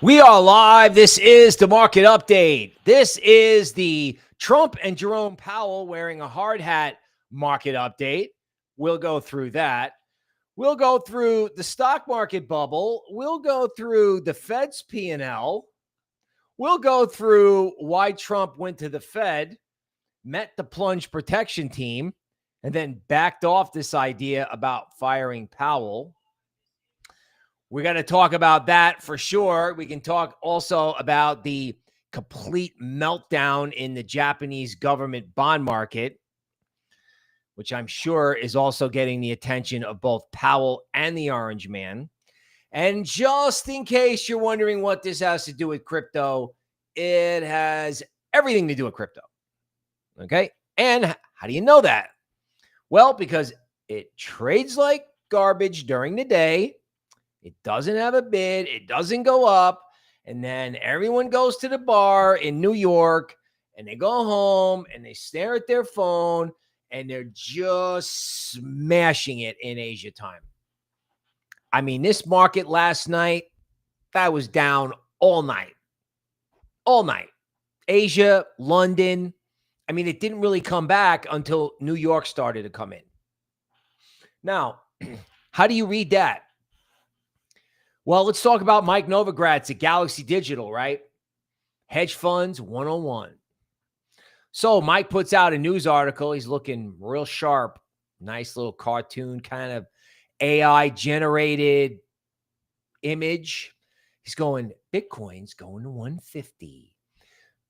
We are live. This is the market update. This is the Trump and Jerome Powell wearing a hard hat market update. We'll go through that. We'll go through the stock market bubble. We'll go through the Fed's P&L. We'll go through why Trump went to the Fed, met the plunge protection team, and then backed off this idea about firing Powell. We're going to talk about that for sure. We can talk also about the complete meltdown in the Japanese government bond market, which I'm sure is also getting the attention of both Powell and the Orange Man. And just in case you're wondering what this has to do with crypto, it has everything to do with crypto. Okay? And how do you know that? Well, because it trades like garbage during the day. It doesn't have a bid. It doesn't go up. And then everyone goes to the bar in New York and they go home and they stare at their phone and they're just smashing it in Asia time. I mean, this market last night, that was down all night. All night. Asia, London. I mean, it didn't really come back until New York started to come in. Now, how do you read that? Well, let's talk about Mike Novogratz at Galaxy Digital, right? Hedge Funds 101. So Mike puts out a news article. He's looking real sharp. Nice little cartoon kind of AI-generated image. He's going, Bitcoin's going to 150.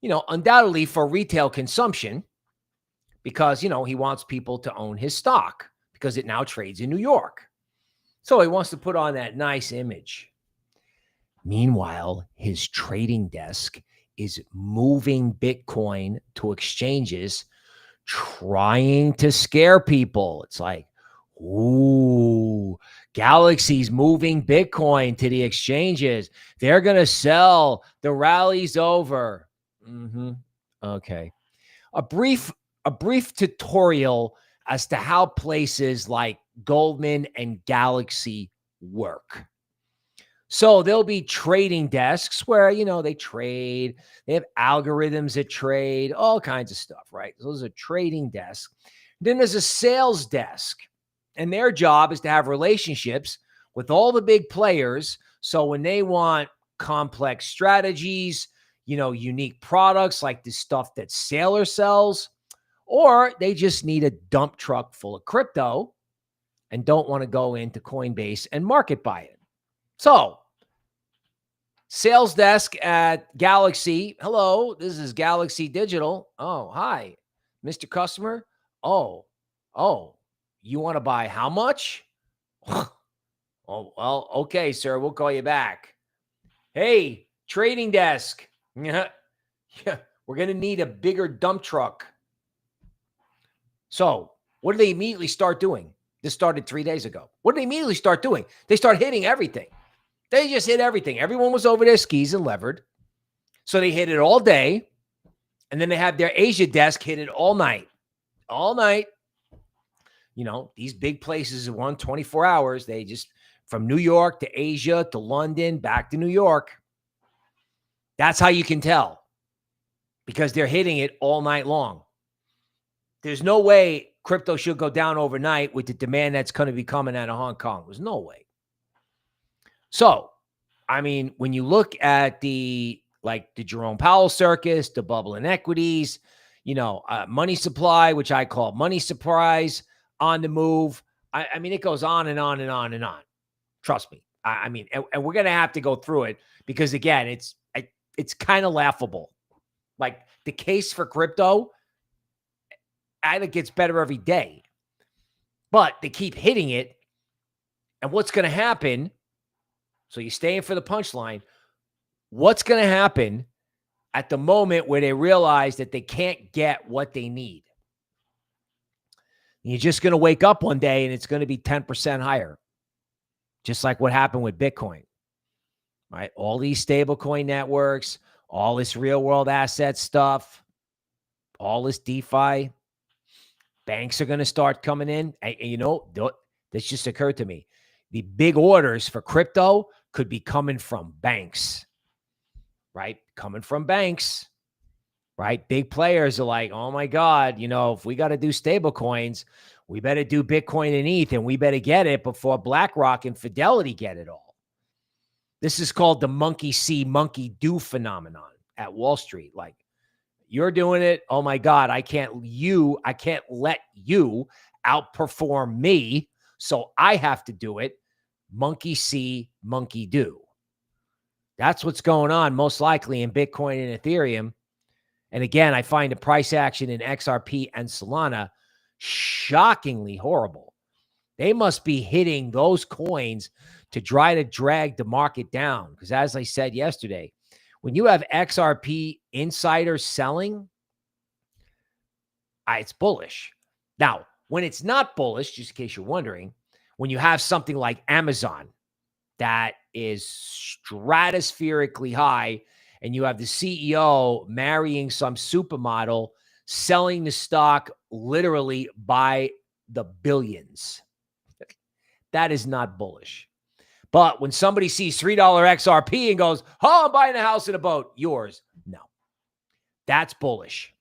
Undoubtedly for retail consumption because, he wants people to own his stock because it now trades in New York. So he wants to put on that nice image. Meanwhile, his trading desk is moving Bitcoin to exchanges, trying to scare people. It's like, ooh, Galaxy's moving Bitcoin to the exchanges. They're going to sell. The rally's over. Okay. A brief tutorial as to how places like Goldman and Galaxy work. So there'll be trading desks where, they trade, they have algorithms that trade, all kinds of stuff, right? So there's a trading desk. Then there's a sales desk, and their job is to have relationships with all the big players. So when they want complex strategies, unique products like the stuff that Sailor sells, or they just need a dump truck full of crypto and don't want to go into Coinbase and market buy it. So, sales desk at Galaxy. Hello, this is Galaxy Digital. Oh, hi, Mr. Customer. Oh, you want to buy how much? Oh, well, okay, sir. We'll call you back. Hey, trading desk. Yeah, we're going to need a bigger dump truck. So, what do they immediately start doing? This started 3 days ago. What did they immediately start doing? They start hitting everything. They just hit everything. Everyone was over their skis and levered. So they hit it all day. And then they have their Asia desk hit it all night. All night. These big places run 24 hours. They just, from New York to Asia to London, back to New York. That's how you can tell. Because they're hitting it all night long. There's no way crypto should go down overnight with the demand that's going to be coming out of Hong Kong. There's no way. So, I mean, when you look at the Jerome Powell circus, the bubble in equities, money supply, which I call money surprise on the move. I mean, it goes on and on and on and on. Trust me. I mean, and we're going to have to go through it because, again, it's kind of laughable. Like the case for crypto, and it gets better every day. But they keep hitting it. And what's going to happen? So you're staying for the punchline. What's going to happen at the moment where they realize that they can't get what they need? You're just going to wake up one day and it's going to be 10% higher. Just like what happened with Bitcoin, right? All these stablecoin networks, all this real world asset stuff, all this DeFi, banks are going to start coming in. And, this just occurred to me. The big orders for crypto could be coming from banks. right? Coming from banks, right? Big players are like, oh my God, if we got to do stable coins, we better do Bitcoin and ETH, and we better get it before BlackRock and Fidelity get it all. This is called the monkey see, monkey do phenomenon at Wall Street. Like, you're doing it. Oh my God, I can't let you outperform me. So I have to do it. Monkey see, monkey do. That's what's going on most likely in Bitcoin and Ethereum. And again, I find the price action in XRP and Solana shockingly horrible. They must be hitting those coins to try to drag the market down. Because as I said yesterday, when you have XRP insiders selling, it's bullish. Now, when it's not bullish, just in case you're wondering, when you have something like Amazon that is stratospherically high, and you have the CEO marrying some supermodel, selling the stock literally by the billions, that is not bullish. But when somebody sees $3 XRP and goes, oh, I'm buying a house and a boat, yours, no. That's bullish.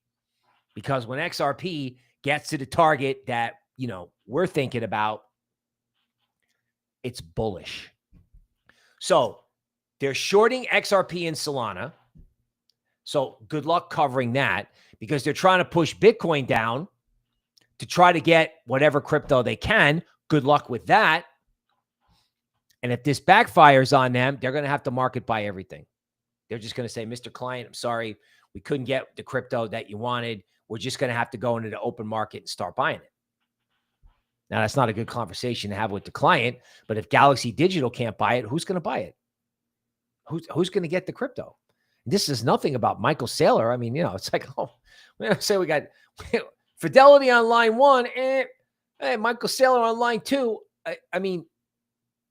Because when XRP gets to the target that, we're thinking about, it's bullish. So they're shorting XRP and Solana. So good luck covering that, because they're trying to push Bitcoin down to try to get whatever crypto they can. Good luck with that. And if this backfires on them, they're going to have to market buy everything. They're just going to say, Mr. Client, I'm sorry, we couldn't get the crypto that you wanted. We're just going to have to go into the open market and start buying it. Now, that's not a good conversation to have with the client, but if Galaxy Digital can't buy it, who's going to buy it? Who's going to get the crypto? This is nothing about Michael Saylor. I mean, it's like, say we got Fidelity on line 1, hey, Michael Saylor on line 2. I mean,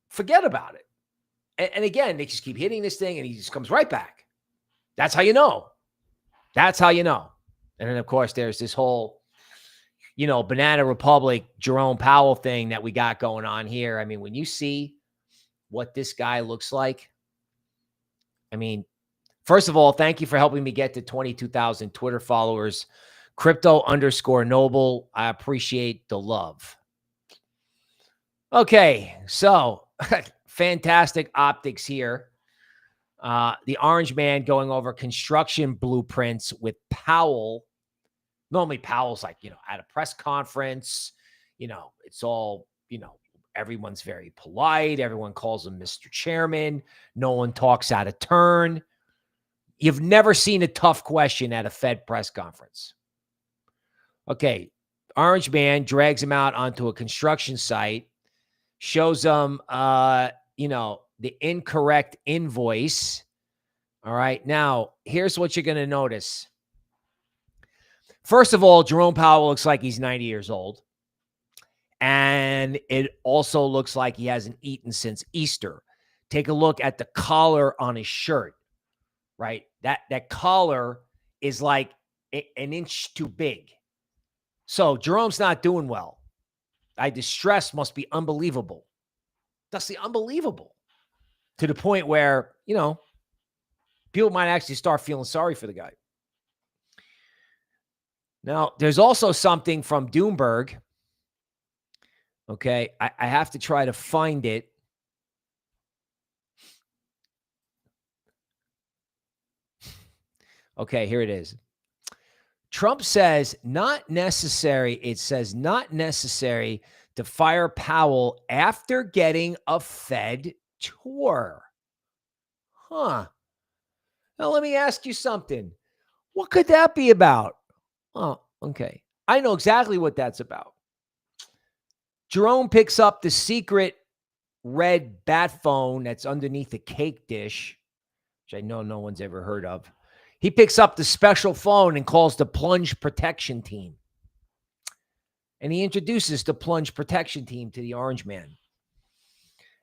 forget about it. And again, they just keep hitting this thing, and he just comes right back. That's how you know. That's how you know. And then, of course, there's this whole, Banana Republic, Jerome Powell thing that we got going on here. I mean, when you see what this guy looks like, I mean, first of all, thank you for helping me get to 22,000 Twitter followers. Crypto_noble. I appreciate the love. Okay, so fantastic optics here. The orange man going over construction blueprints with Powell. Normally Powell's like, at a press conference, it's all, everyone's very polite. Everyone calls him Mr. Chairman. No one talks out of turn. You've never seen a tough question at a Fed press conference. Okay, orange man drags him out onto a construction site, shows him, the incorrect invoice. All right. Now, here's what you're going to notice. First of all, Jerome Powell looks like he's 90 years old. And it also looks like he hasn't eaten since Easter. Take a look at the collar on his shirt, right? That collar is like an inch too big. So Jerome's not doing well. The stress must be unbelievable. That's the unbelievable. To the point where, people might actually start feeling sorry for the guy. Now, there's also something from Doomberg. Okay, I have to try to find it. Okay, here it is. Trump says not necessary. It says not necessary to fire Powell after getting a Fed tour. Huh. Now, let me ask you something. What could that be about? Oh, okay. I know exactly what that's about. Jerome picks up the secret red bat phone that's underneath a cake dish, which I know no one's ever heard of. He picks up the special phone and calls the plunge protection team. And he introduces the plunge protection team to the orange man.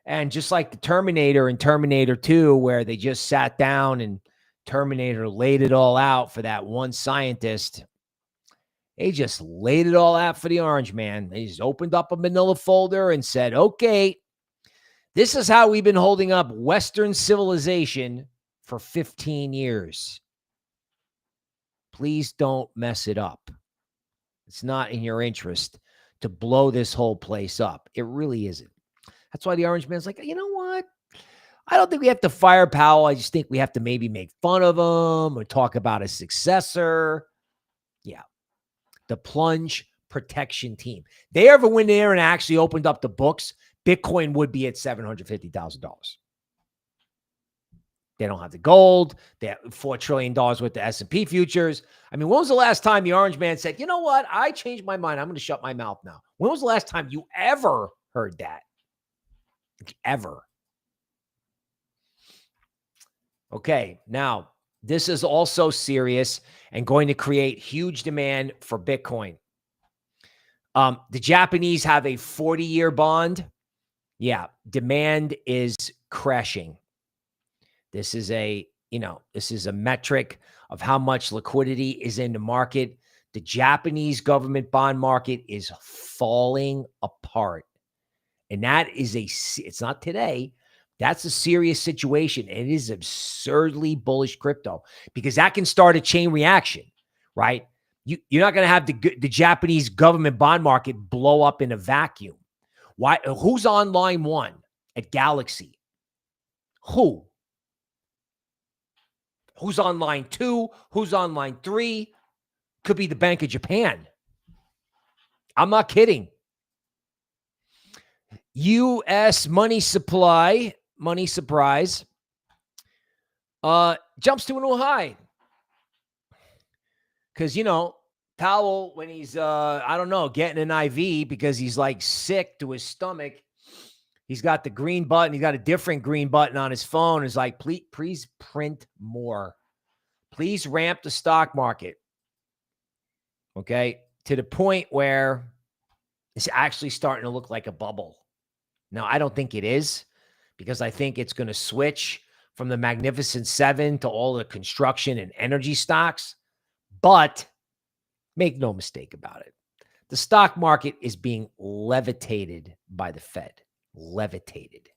And just like the Terminator in Terminator 2, where they just sat down and Terminator laid it all out for that one scientist, they just laid it all out for the orange man. They just opened up a manila folder and said, okay, this is how we've been holding up Western civilization for 15 years. Please don't mess it up. It's not in your interest to blow this whole place up. It really isn't. That's why the Orange Man's like, you know what? I don't think we have to fire Powell. I just think we have to maybe make fun of him or talk about his successor. Yeah. The plunge protection team. They ever went there and actually opened up the books, Bitcoin would be at $750,000. They don't have the gold. They have $4 trillion worth of S&P futures. I mean, when was the last time the Orange Man said, you know what? I changed my mind. I'm going to shut my mouth now. When was the last time you ever heard that? Ever. Okay, now this is also serious and going to create huge demand for Bitcoin. The Japanese have a 40-year bond. Yeah, demand is crashing. This is a metric of how much liquidity is in the market. The Japanese government bond market is falling apart. And that is it's not today. That's a serious situation. And it is absurdly bullish crypto because that can start a chain reaction, right? You're not going to have the Japanese government bond market blow up in a vacuum. Why? Who's on line 1 at Galaxy? Who's on line 2? Who's on line 3? Could be the Bank of Japan. I'm not kidding. U.S. money surprise, jumps to a new high. Because, Powell, when he's, getting an IV because he's like sick to his stomach, he's got the green button. He's got a different green button on his phone. It's like, please print more. Please ramp the stock market. Okay. To the point where it's actually starting to look like a bubble. Now, I don't think it is because I think it's going to switch from the Magnificent Seven to all the construction and energy stocks. But make no mistake about it. The stock market is being levitated by the Fed. Levitated,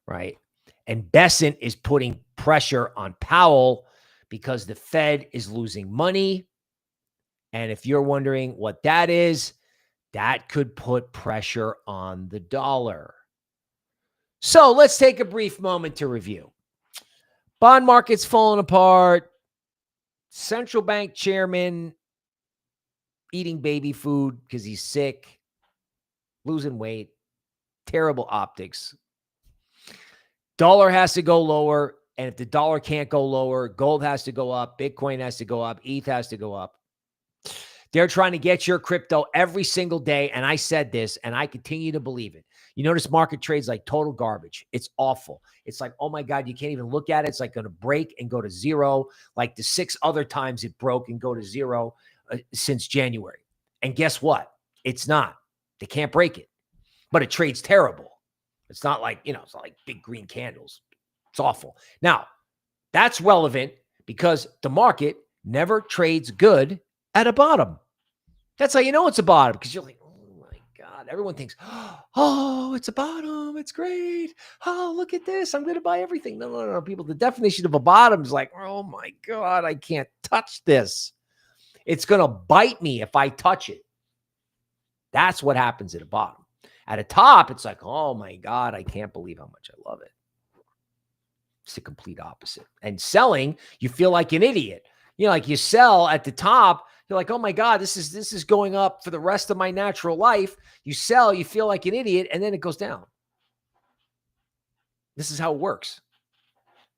right? And Bessent is putting pressure on Powell because the Fed is losing money. And if you're wondering what that is, that could put pressure on the dollar. So let's take a brief moment to review. Bond market's falling apart. Central bank chairman eating baby food because he's sick, losing weight, terrible optics. Dollar has to go lower. And if the dollar can't go lower, gold has to go up, Bitcoin has to go up, ETH has to go up. They're trying to get your crypto every single day. And I said this, and I continue to believe it. You notice market trades like total garbage. It's awful. It's like, oh my God, you can't even look at it. It's like going to break and go to zero, like the 6 other times it broke and go to zero since January. And guess what? It's not. They can't break it. But it trades terrible. It's not like, it's not like big green candles. It's awful. Now, that's relevant because the market never trades good at a bottom. That's how you know it's a bottom, because you're like, oh my God. Everyone thinks, oh, it's a bottom. It's great. Oh, look at this. I'm going to buy everything. No. People, the definition of a bottom is like, oh my God, I can't touch this. It's going to bite me if I touch it. That's what happens at a bottom. At a top, it's like, oh my God, I can't believe how much I love it. It's the complete opposite. And selling, you feel like an idiot. Like you sell at the top, you're like, oh my God, this is going up for the rest of my natural life. You sell, you feel like an idiot, and then it goes down. This is how it works.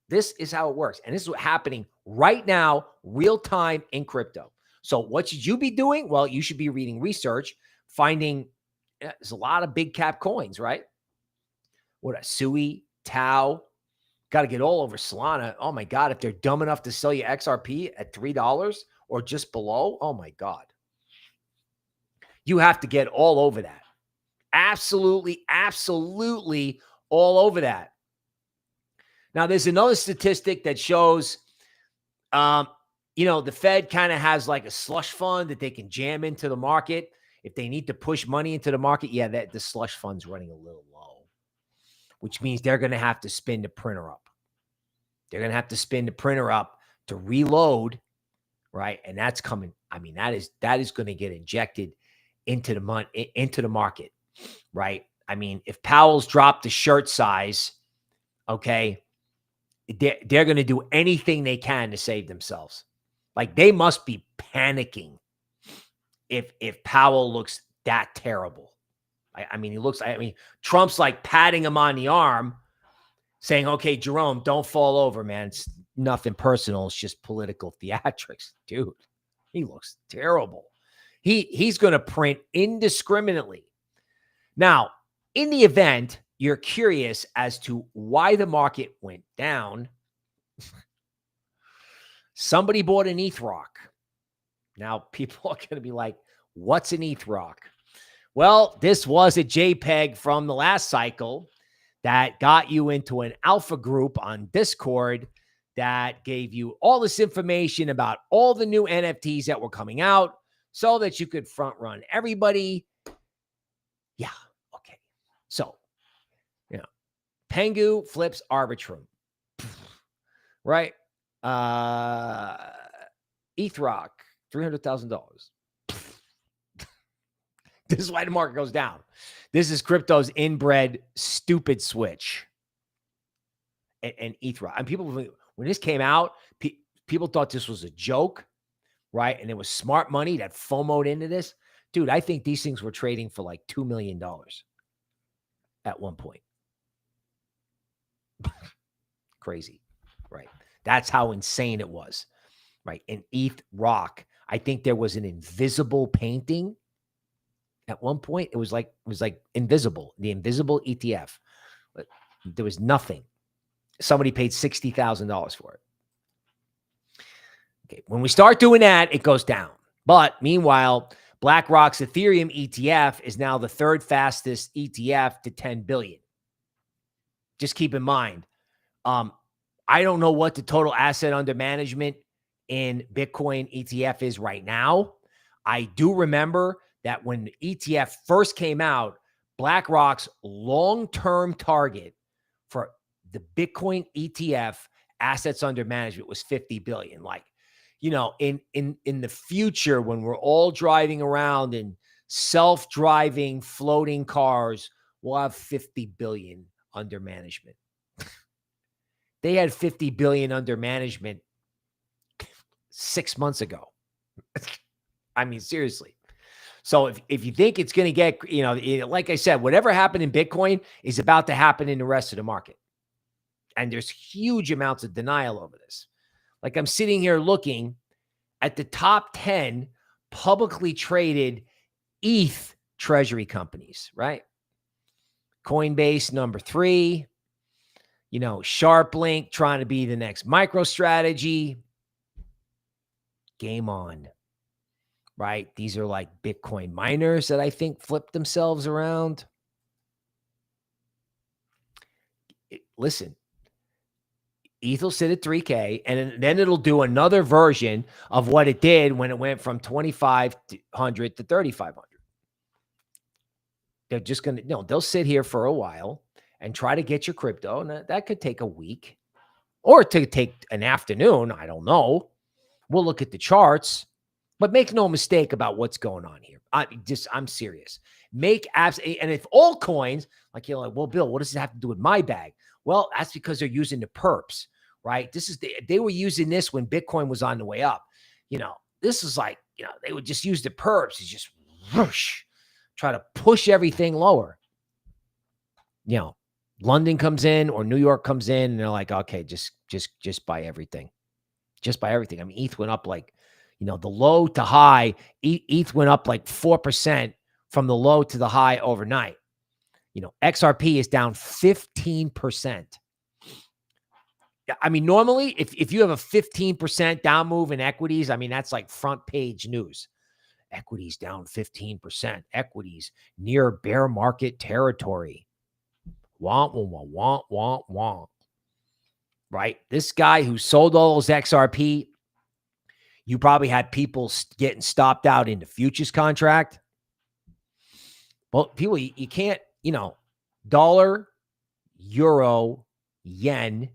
This is how it works. And this is what's happening right now, real time in crypto. So what should you be doing? Well, you should be reading research, finding there's a lot of big cap coins, right? What a Sui, Tau. Got to get all over Solana. Oh my God, if they're dumb enough to sell you XRP at $3 or just below, oh my God. You have to get all over that. Absolutely all over that. Now, there's another statistic that shows, the Fed kind of has like a slush fund that they can jam into the market. If they need to push money into the market, the slush fund's running a little low, which means they're going to have to spin the printer up. They're going to have to spin the printer up to reload, right? And that's coming. I mean, that is going to get injected into the market, right? I mean, if Powell's dropped the shirt size, okay, they're going to do anything they can to save themselves. Like, they must be panicking if Powell looks that terrible. I mean, Trump's like patting him on the arm, saying, okay, Jerome, don't fall over, man. It's nothing personal. It's just political theatrics. Dude, he looks terrible. He's going to print indiscriminately. Now, in the event you're curious as to why the market went down, somebody bought an ETH rock. Now, people are going to be like, what's an ETH rock? Well, this was a JPEG from the last cycle that got you into an alpha group on Discord that gave you all this information about all the new NFTs that were coming out so that you could front run everybody. Yeah. Okay. So, Pengu flips Arbitrum, right? ETH rock, $300,000. This is why the market goes down. This is crypto's inbred stupid switch. And ETH rock. And people, when this came out, people thought this was a joke, right? And it was smart money that FOMO'd into this. Dude, I think these things were trading for like $2 million at one point. Crazy, right? That's how insane it was, right? And ETH rock, I think there was an invisible painting at one point. It was like invisible, the invisible ETF. But there was nothing. Somebody paid $60,000 for it. Okay, when we start doing that, it goes down. But meanwhile, BlackRock's Ethereum ETF is now the third fastest ETF to 10 billion. Just keep in mind, I don't know what the total asset under management in Bitcoin ETF is right now. I do remember that when the ETF first came out, BlackRock's long-term target for the Bitcoin ETF assets under management was 50 billion. Like, in the future, when we're all driving around in self-driving floating cars, we'll have 50 billion under management. They had 50 billion under management 6 months ago. I mean, seriously. So if you think it's going to get, like I said, whatever happened in Bitcoin is about to happen in the rest of the market. And there's huge amounts of denial over this. Like, I'm sitting here looking at the top 10 publicly traded ETH treasury companies, right? Coinbase, number 3. SharpLink trying to be the next MicroStrategy. Game on, right? These are like Bitcoin miners that I think flipped themselves around. Listen, ETH will sit at 3K, and then it'll do another version of what it did when it went from 2,500 to 3,500. They're just going to, they'll sit here for a while and try to get your crypto. And that could take a week, or it could take an afternoon. I don't know. We'll look at the charts, but make no mistake about what's going on here. I'm serious. And if altcoins, like, well, Bill, what does it have to do with my bag? Well, that's because they're using the perps, right? They were using this when Bitcoin was on the way up. This is like, they would just use the perps. It's just whoosh, try to push everything lower. London comes in or New York comes in, and they're like, okay, just buy everything. Just buy everything. I mean, ETH went up like, the low to high. ETH went up like 4% from the low to the high overnight. XRP is down 15%. I mean, normally, if you have a 15% down move in equities, I mean, that's like front page news. Equities down 15%. Equities near bear market territory. Womp, womp, womp, womp, womp. Right? This guy who sold all those XRP, you probably had people getting stopped out in the futures contract. Well, people, you can't, dollar, euro, yen,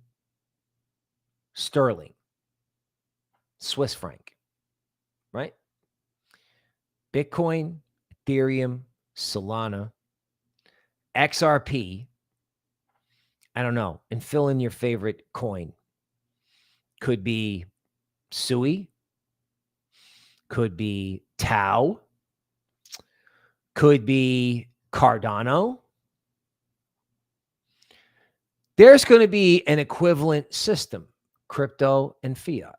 sterling, Swiss franc, right? Bitcoin, Ethereum, Solana, XRP. I don't know. And fill in your favorite coin. Could be Sui. Could be Tau. Could be Cardano. There's going to be an equivalent system, crypto and fiat.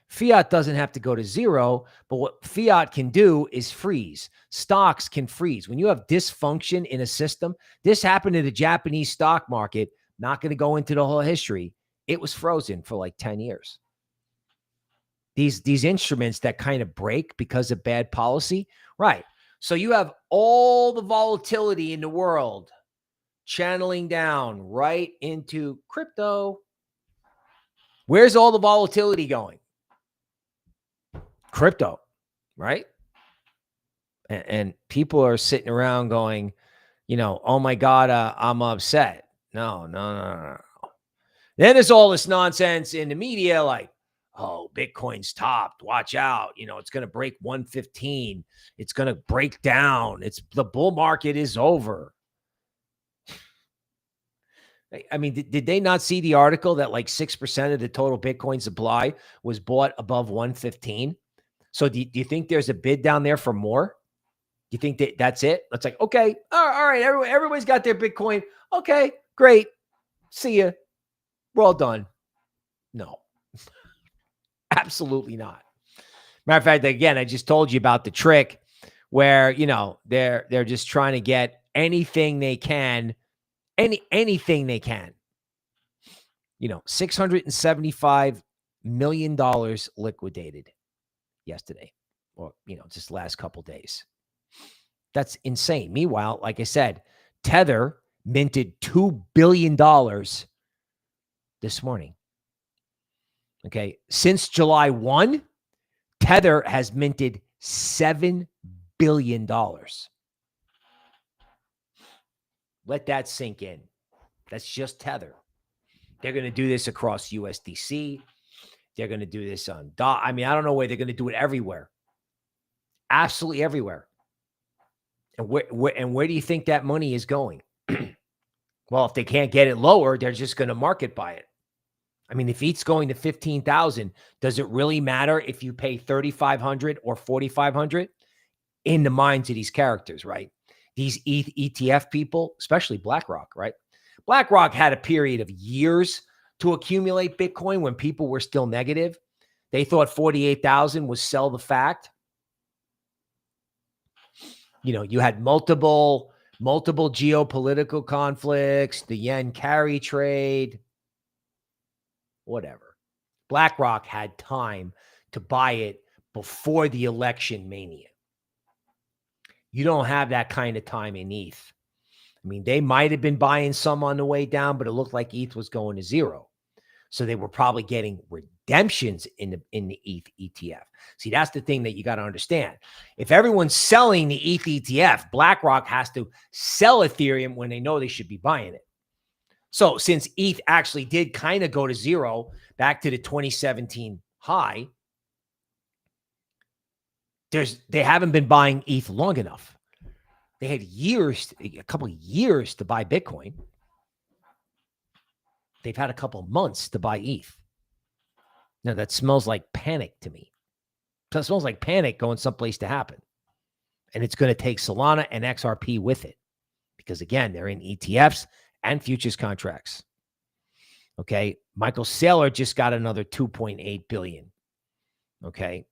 Fiat doesn't have to go to zero, but what fiat can do is freeze. Stocks can freeze. When you have dysfunction in a system, this happened to the Japanese stock market. Not going to go into the whole history. It was frozen for like 10 years. These instruments that kind of break because of bad policy, right? So you have all the volatility in the world channeling down right into crypto. Where's all the volatility going? Crypto, right? And people are sitting around going, oh my God, I'm upset. No. Then there's all this nonsense in the media like, oh, Bitcoin's topped. Watch out. It's going to break 115. It's going to break down. The bull market is over. I mean, did they not see the article that like 6% of the total Bitcoin supply was bought above 115? So do you think there's a bid down there for more? Do you think that's it? It's like, okay, all right, everybody's got their Bitcoin. Okay, great. See ya. We're all done. No, absolutely not. Matter of fact, again, I just told you about the trick where, they're just trying to get anything they can, anything they can. $675 million liquidated yesterday, or, just last couple days. That's insane. Meanwhile, like I said, Tether minted $2 billion this morning. Okay. Since July 1, Tether has minted $7 billion. Let that sink in. That's just Tether. They're going to do this across USDC. They're going to do this on DOT. I mean, I don't know where they're going to do it everywhere. Absolutely everywhere. And where do you think that money is going? Well, if they can't get it lower, they're just going to market buy it. I mean, if ETH's going to 15,000, does it really matter if you pay 3,500 or 4,500? In the minds of these characters, right? These ETH ETF people, especially BlackRock, right? BlackRock had a period of years to accumulate Bitcoin when people were still negative. They thought 48,000 was sell the fact. You had multiple geopolitical conflicts, the yen carry trade, whatever. BlackRock had time to buy it before the election mania. You don't have that kind of time in ETH. I mean, they might have been buying some on the way down, but it looked like ETH was going to zero. So they were probably getting redemptions in the ETH ETF. See, that's the thing that you got to understand. If everyone's selling the ETH ETF, BlackRock has to sell Ethereum when they know they should be buying it. So since ETH actually did kind of go to zero back to the 2017 high, they haven't been buying ETH long enough. They had a couple of years to buy Bitcoin. They've had a couple of months to buy ETH. Now that smells like panic to me. So it smells like panic going someplace to happen. And it's going to take Solana and XRP with it. Because again, they're in ETFs and futures contracts. Okay. Michael Saylor just got another 2.8 billion. Okay.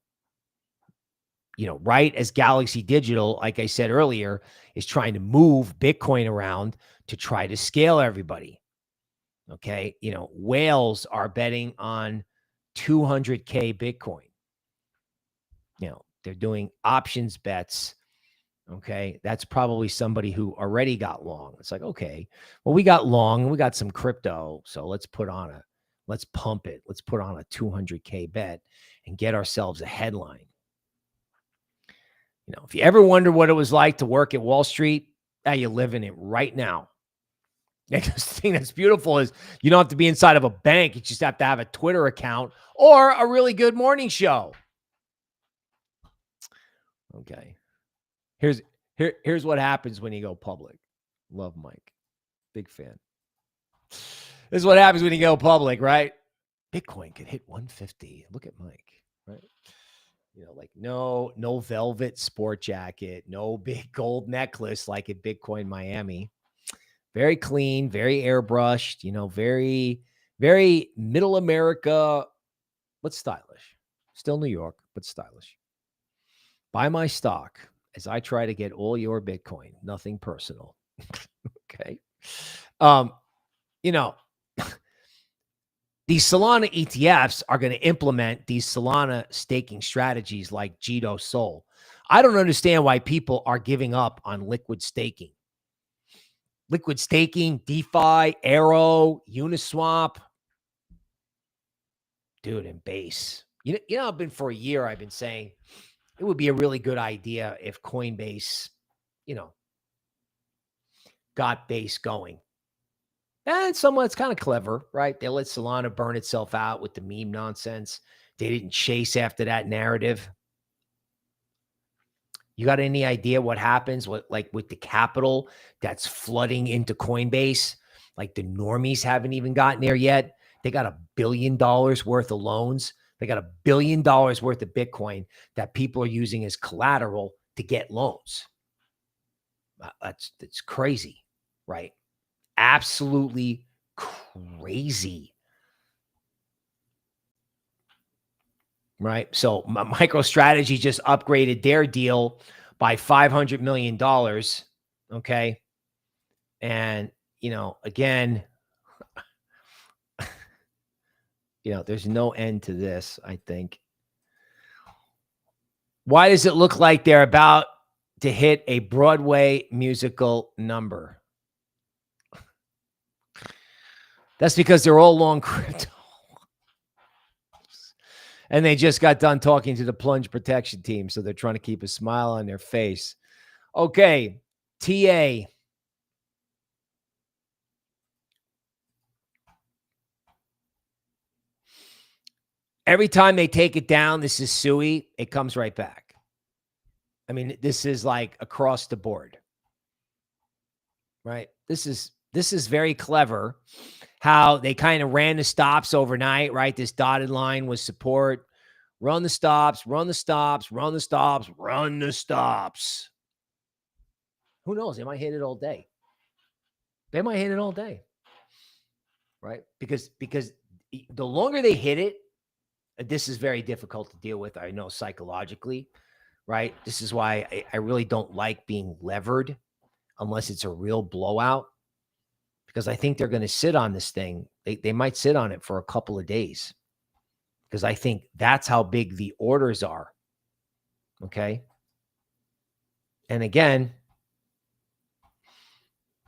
Right as Galaxy Digital, like I said earlier, is trying to move Bitcoin around to try to scale everybody. Okay. Whales are betting on 200K Bitcoin. They're doing options bets. Okay. That's probably somebody who already got long. It's like, okay, well, we got long and we got some crypto. So let's pump it. Let's put on a 200K bet and get ourselves a headline. If you ever wonder what it was like to work at Wall Street, you're living it right now. The thing that's beautiful is you don't have to be inside of a bank. You just have to have a Twitter account or a really good morning show. Okay. Here's what happens when you go public. Love Mike. Big fan. This is what happens when you go public, right? Bitcoin could hit 150. Look at Mike, right? Like no velvet sport jacket, no big gold necklace like at Bitcoin Miami. Very clean, very airbrushed, very, very middle America, but stylish. Still New York, but stylish. Buy my stock as I try to get all your Bitcoin. Nothing personal. Okay. These Solana ETFs are going to implement these Solana staking strategies like Jito Sol. I don't understand why people are giving up on liquid staking. Liquid staking, DeFi, Arrow, Uniswap. Dude, and Base. I've been for a year, I've been saying it would be a really good idea if Coinbase, got Base going. And it's kind of clever, right? They let Solana burn itself out with the meme nonsense. They didn't chase after that narrative. You got any idea what happens with the capital that's flooding into Coinbase? Like the normies haven't even gotten there yet. They got $1 billion worth of loans. They got $1 billion worth of Bitcoin that people are using as collateral to get loans. That's crazy, right? Absolutely crazy. Right. So MicroStrategy just upgraded their deal by $500 million. Okay. And, again, there's no end to this, I think. Why does it look like they're about to hit a Broadway musical number? That's because they're all long crypto. And they just got done talking to the plunge protection team. So they're trying to keep a smile on their face. Okay. TA. Every time they take it down, this is Sui, it comes right back. I mean, this is like across the board. Right? This is very clever how they kind of ran the stops overnight, right? This dotted line was support. Run the stops, run the stops, run the stops, run the stops. Who knows? They might hit it all day. They might hit it all day. Right? Because the longer they hit it, this is very difficult to deal with, I know, psychologically, right? This is why I really don't like being levered unless it's a real blowout, because I think they're going to sit on this thing. They might sit on it for a couple of days because I think that's how big the orders are. Okay. And again,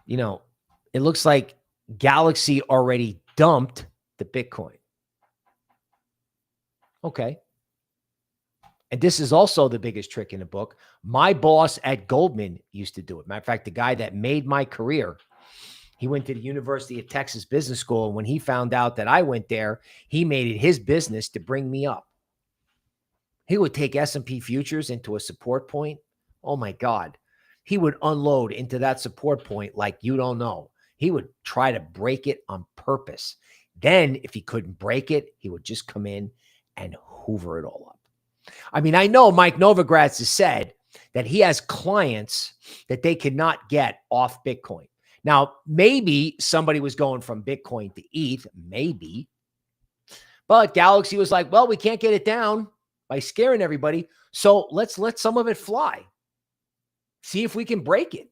it looks like Galaxy already dumped the Bitcoin. Okay. And this is also the biggest trick in the book. My boss at Goldman used to do it. Matter of fact, the guy that made my career, he went to the University of Texas Business School. And when he found out that I went there, he made it his business to bring me up. He would take S&P futures into a support point. Oh my God. He would unload into that support point like you don't know. He would try to break it on purpose. Then if he couldn't break it, he would just come in and hoover it all up. I mean, I know Mike Novogratz has said that he has clients that they cannot get off Bitcoin. Now, maybe somebody was going from Bitcoin to ETH, maybe. But Galaxy was like, well, we can't get it down by scaring everybody. So let's let some of it fly. See if we can break it.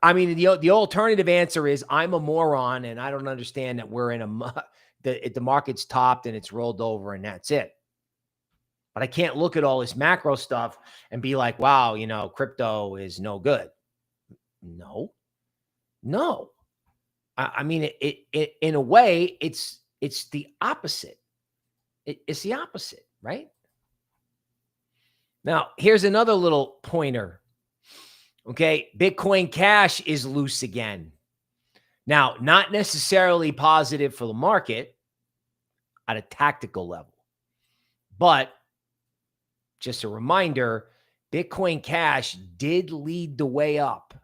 I mean, the alternative answer is I'm a moron and I don't understand that we're in the market's topped and it's rolled over and that's it. But I can't look at all this macro stuff and be like, wow, crypto is no good. No. I mean, it in a way, it's the opposite. It's the opposite, right? Now, here's another little pointer. Okay, Bitcoin Cash is loose again. Now, not necessarily positive for the market at a tactical level, but just a reminder, Bitcoin Cash did lead the way up.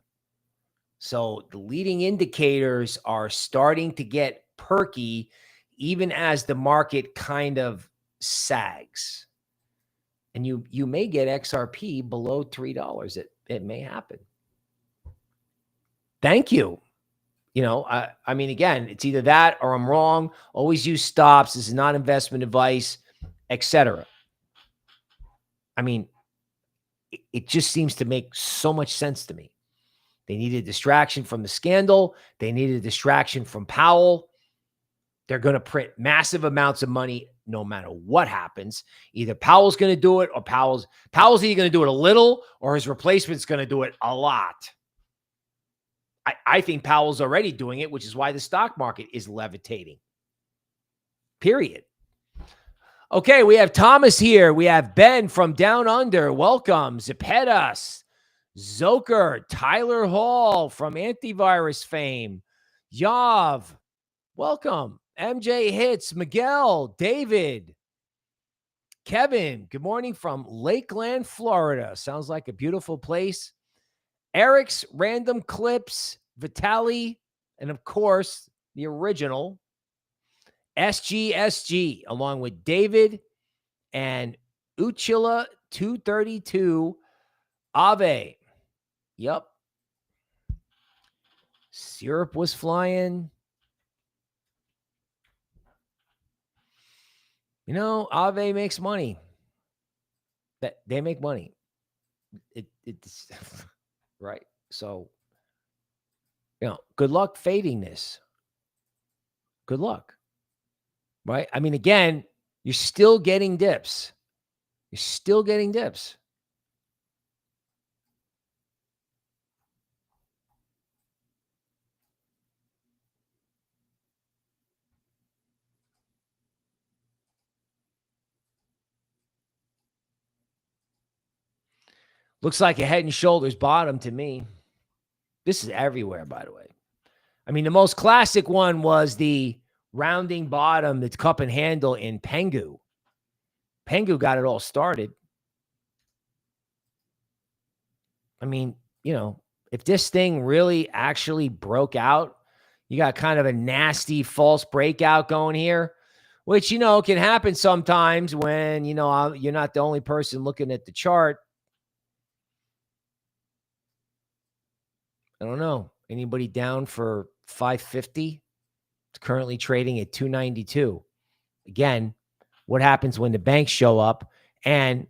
So the leading indicators are starting to get perky, even as the market kind of sags. And you may get XRP below $3. It may happen. Thank you. I mean, again, it's either that or I'm wrong. Always use stops. This is not investment advice, etc. I mean, it just seems to make so much sense to me. They need a distraction from the scandal. They need a distraction from Powell. They're going to print massive amounts of money no matter what happens. Either Powell's going to do it or Powell's either going to do it a little or his replacement's going to do it a lot. I think Powell's already doing it, which is why the stock market is levitating. Period. Okay, we have Thomas here. We have Ben from Down Under. Welcome. Zepedas, Zoker, Tyler Hall from Antivirus fame. Yav, welcome. MJ Hits, Miguel, David, Kevin, good morning from Lakeland, Florida. Sounds like a beautiful place. Eric's Random Clips, Vitali, and of course, the original SGSG, along with David and Uchila 232 Ave. Yep. Syrup was flying. Ave makes money. They make money. It's right. So, good luck fading this. Good luck. Right? I mean, again, you're still getting dips. You're still getting dips. Looks like a Head and Shoulders bottom to me. This is everywhere, by the way. I mean, the most classic one was the rounding bottom, that's cup and handle in Pengu. Pengu got it all started. I mean, if this thing really actually broke out, you got kind of a nasty false breakout going here, which, can happen sometimes when, you're not the only person looking at the chart. I don't know. Anybody down for 550? It's currently trading at 292. Again, what happens when the banks show up and,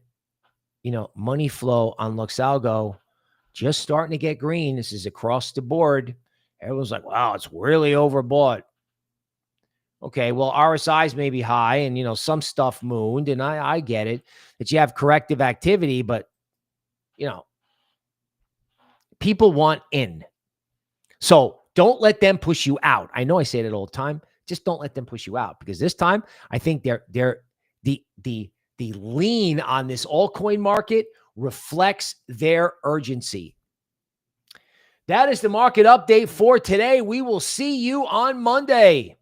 money flow on Luxalgo just starting to get green. This is across the board. Everyone's like, wow, it's really overbought. Okay, well, RSIs may be high and, some stuff mooned, and I get it that you have corrective activity, but, people want in. So don't let them push you out. I know I say that all the time. Just don't let them push you out, because this time I think they're the lean on this altcoin market reflects their urgency. That is the market update for today. We will see you on Monday.